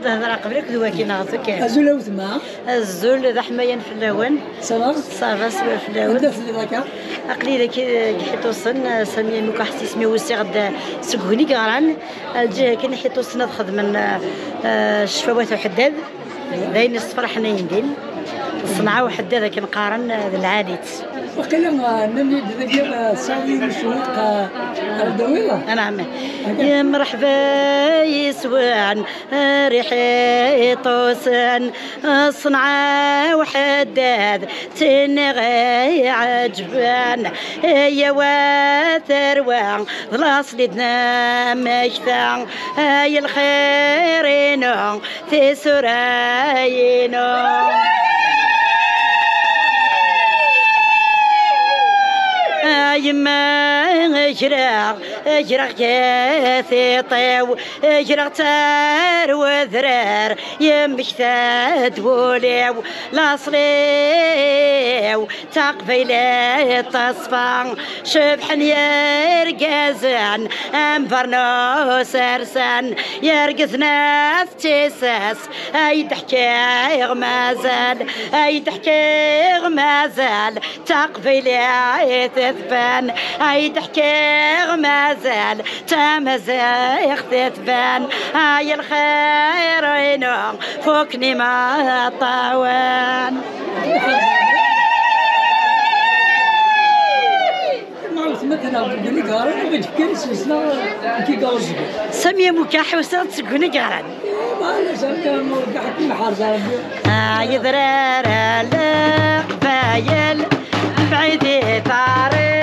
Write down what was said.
هضره قبلك دواكي ناغزك ازول وثما الزول ذا حمايا في اللون صافا صافا في اللون بدا في ذاك قليله كي حيت وصلنا سامي مو كحسي سمي وسي غدا سكوني كاران الجهه كي حيت وصلنا خدمن الشفوات وحداد باين الصفر حنا يندين الصنعه وحداد كنقارن العاليت وقيلا نمي ديال ساوي وشوق الدويله نعم يا مرحبا يسوان ريحي طوسن صنعاء وحداد تنغي عجبان يا وثروان لاصلدنا مجثان يا الخيرين في سراينا يما جراغ كاثي طيو جراغ تار وذرار يمشتات بوليو لاصليو تقبيلي تصفان شبحن يرقزان انفرنو سرسان يرقزنا في تيساس اي تحكي غمازال اي تحكي غمازال تقبيلي تثبان اي تحكي غمازال تمازيخ تثبان اي الخيرين فوقني ما طاوان سميه مكاحي وصلت تقولي قارن يضرر القبايل بعيد طارق